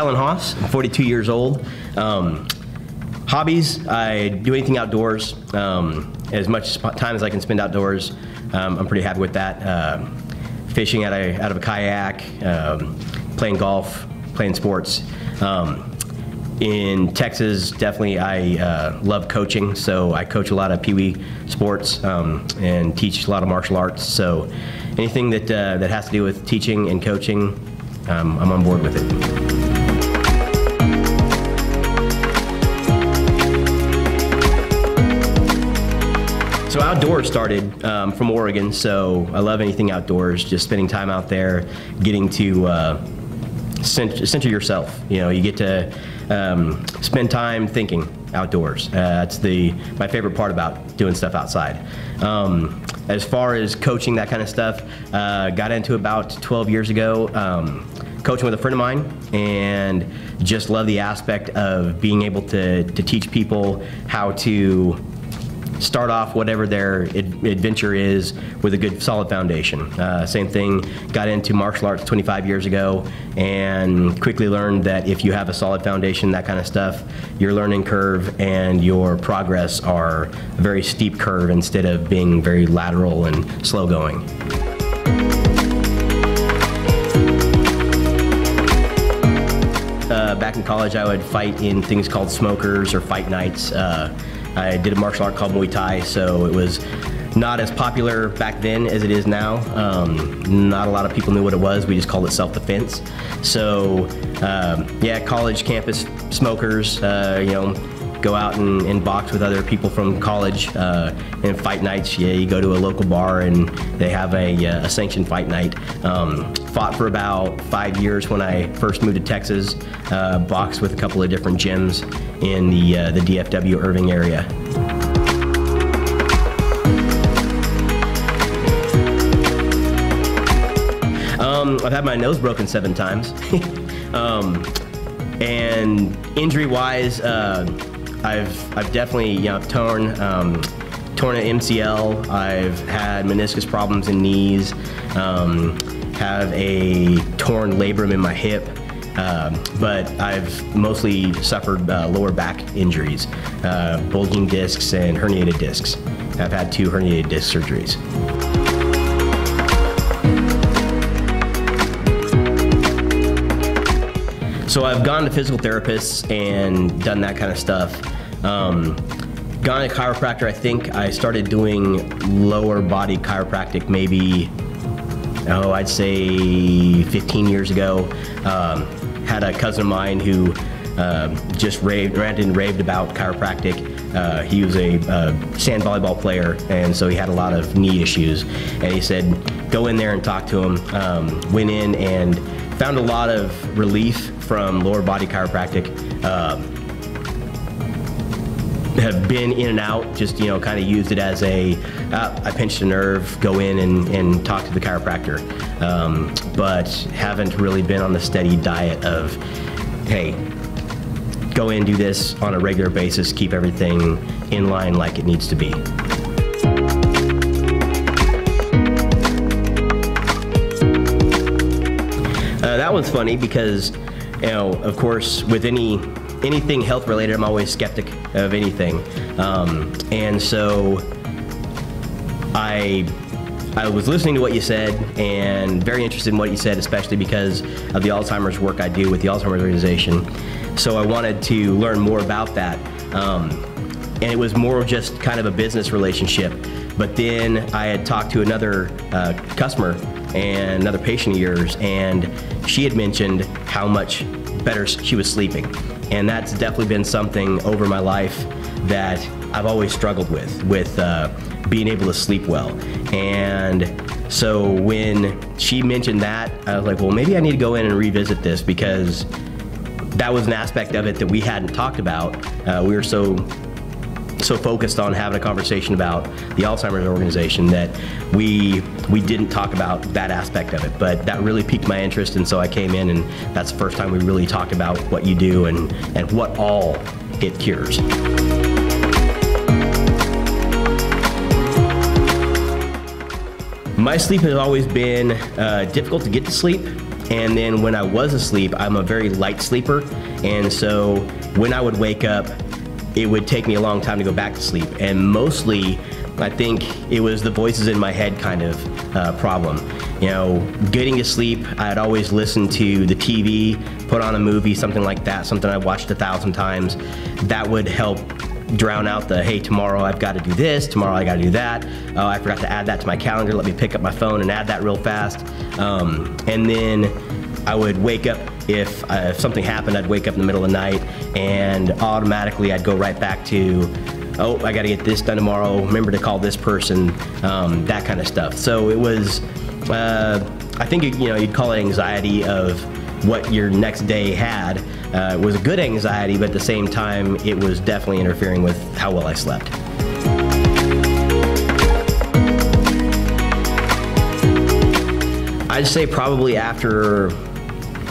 Rylan Haas, I'm 42 years old. Hobbies, I do anything outdoors. As much time as I can spend outdoors, I'm pretty happy with that. Fishing out of a kayak, playing golf, playing sports. In Texas, definitely I love coaching, so I coach a lot of Pee-wee sports and teach a lot of martial arts. So anything that has to do with teaching and coaching, I'm on board with it. So outdoors started from Oregon, so I love anything outdoors, just spending time out there, getting to center yourself. You know, you get to spend time thinking outdoors. That's my favorite part about doing stuff outside. As far as coaching, that kind of stuff, got into about 12 years ago, coaching with a friend of mine, and just love the aspect of being able to teach people how to start off whatever their adventure is with a good solid foundation. Same thing, got into martial arts 25 years ago and quickly learned that if you have a solid foundation, that kind of stuff, your learning curve and your progress are a very steep curve instead of being very lateral and slow going. Back in college, I would fight in things called smokers or fight nights. I did a martial art called Muay Thai, so it was not as popular back then as it is now. Not a lot of people knew what it was. We just called it self-defense. So yeah, college campus smokers, you know, go out and box with other people from college. And fight nights, yeah, you go to a local bar and they have a sanctioned fight night. Fought for about 5 years when I first moved to Texas. Boxed with a couple of different gyms in the DFW Irving area. I've had my nose broken 7 times. And injury-wise, I've definitely torn an MCL. I've had meniscus problems in knees. Have a torn labrum in my hip. But I've mostly suffered lower back injuries, bulging discs and herniated discs. I've had 2 herniated disc surgeries. So I've gone to physical therapists and done that kind of stuff. Gone to chiropractor. I think I started doing lower body chiropractic maybe, I'd say 15 years ago. Had a cousin of mine who just ranted and raved about chiropractic. He was a sand volleyball player, and so he had a lot of knee issues. And he said, go in there and talk to him. Went in and found a lot of relief from lower body chiropractic. Have been in and out, just kind of used it as I pinched a nerve, go in and talk to the chiropractor. But haven't really been on the steady diet of, hey, go in, do this on a regular basis, keep everything in line like it needs to be. That one's funny because, of course, with anything health related, I'm always skeptic of anything. And so I was listening to what you said and very interested in what you said, especially because of the Alzheimer's work I do with the Alzheimer's organization. So I wanted to learn more about that. And it was more just kind of a business relationship. But then I had talked to another customer and another patient of yours, and she had mentioned how much better she was sleeping. And that's definitely been something over my life that I've always struggled with being able to sleep well. And so when she mentioned that, I was like, well, maybe I need to go in and revisit this, because that was an aspect of it that we hadn't talked about. We were so focused on having a conversation about the Alzheimer's organization that we didn't talk about that aspect of it. But that really piqued my interest, and so I came in, and that's the first time we really talked about what you do and what all it cures. My sleep has always been difficult to get to sleep. And then when I was asleep, I'm a very light sleeper, and so when I would wake up, it would take me a long time to go back to sleep. And mostly, I think it was the voices in my head kind of problem. You know, getting to sleep, I'd always listen to the TV, put on a movie, something like that, something I watched 1,000 times. That would help drown out the, hey, tomorrow I've got to do this, tomorrow I got to do that. Oh, I forgot to add that to my calendar. Let me pick up my phone and add that real fast. And then I would wake up, if something happened, I'd wake up in the middle of the night and automatically I'd go right back to, oh, I got to get this done tomorrow, remember to call this person, that kind of stuff. So it was, I think, you'd call it anxiety of what your next day had. It was a good anxiety, but at the same time, it was definitely interfering with how well I slept. I'd say probably after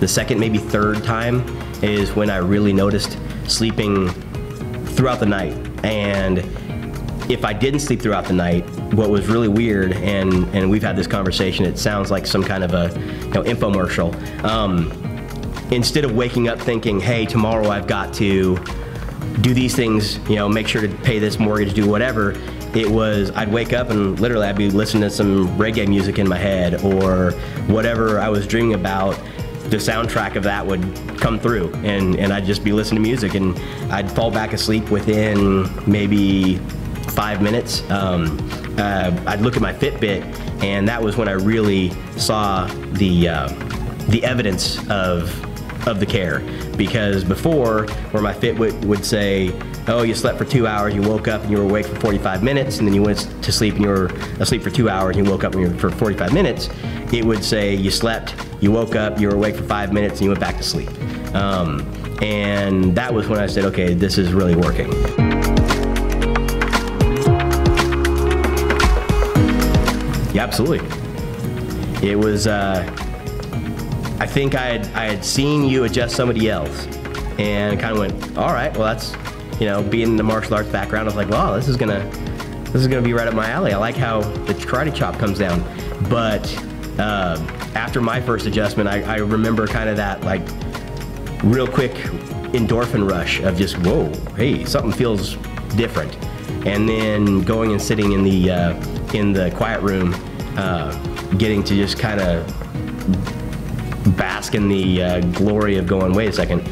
the second, maybe third time is when I really noticed sleeping throughout the night. And if I didn't sleep throughout the night, what was really weird, and we've had this conversation, it sounds like some kind of a infomercial. Instead of waking up thinking, hey, tomorrow I've got to do these things, make sure to pay this mortgage, do whatever, it was, I'd wake up and literally I'd be listening to some reggae music in my head, or whatever I was dreaming about, the soundtrack of that would come through, and I'd just be listening to music, and I'd fall back asleep within maybe 5 minutes. I'd look at my Fitbit, and that was when I really saw the evidence of the care. Because before, where my Fitbit would say, oh, you slept for 2 hours, you woke up and you were awake for 45 minutes, and then you went to sleep and you were asleep for 2 hours and you woke up and you were for 45 minutes, it would say you slept, you woke up, you were awake for 5 minutes, and you went back to sleep. And that was when I said, okay, this is really working. Yeah, absolutely. It was, I think I had seen you adjust somebody else, and kind of went, all right, well, that's, being in the martial arts background, I was like, wow, this is gonna be right up my alley. I like how the karate chop comes down. But after my first adjustment, I remember kind of that like real quick endorphin rush of just, whoa, hey, something feels different. And then going and sitting in the quiet room, getting to just kind of bask in the glory of going, wait a second,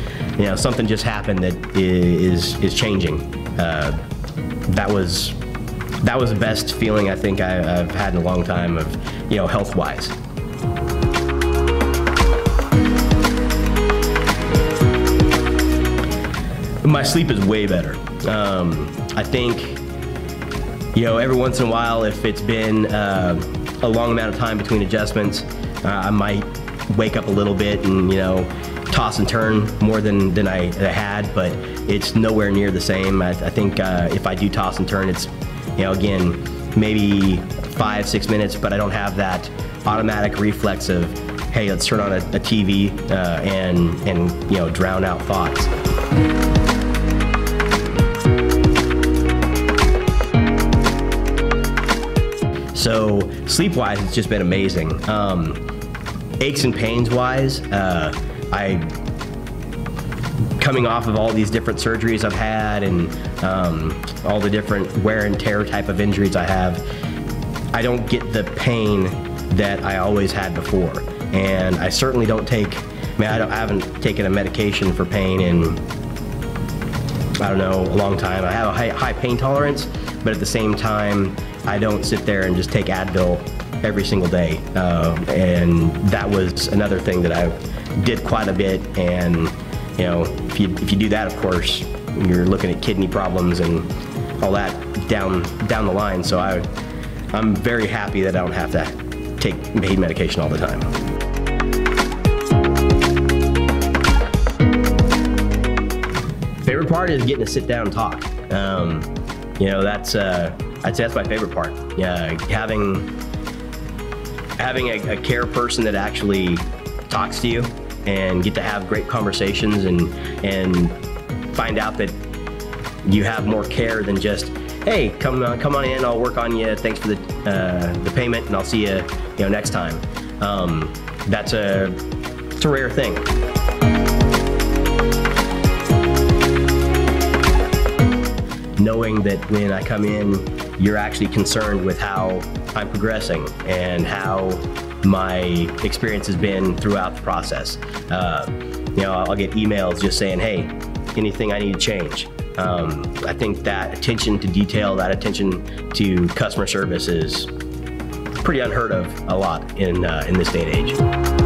something just happened that is changing. That was the best feeling I think I've had in a long time of, health-wise. My sleep is way better. I think, every once in a while, if it's been a long amount of time between adjustments, I might wake up a little bit and, toss and turn more than I had, but it's nowhere near the same. I think if I do toss and turn, it's, again, maybe 5-6 minutes, but I don't have that automatic reflex of, hey, let's turn on a TV and drown out thoughts. So sleep-wise, it's just been amazing. Aches and pains-wise, coming off of all these different surgeries I've had and all the different wear and tear type of injuries I have, I don't get the pain that I always had before. And I certainly don't take, I haven't taken a medication for pain in, I don't know, a long time. I have a high pain tolerance, but at the same time, I don't sit there and just take Advil every single day. And that was another thing that I did quite a bit. And if you do that, of course, you're looking at kidney problems and all that down the line. So I'm very happy that I don't have to take pain medication all the time. Favorite part is getting to sit down and talk. I'd say that's my favorite part. Yeah, having a care person that actually talks to you and get to have great conversations and find out that you have more care than just, hey, come on in, I'll work on you, thanks for the payment, and I'll see you, next time. That's It's a rare thing. Knowing that when I come in, you're actually concerned with how I'm progressing and how my experience has been throughout the process. You know, I'll get emails just saying, hey, anything I need to change. I think that attention to detail, that attention to customer service is pretty unheard of a lot in this day and age.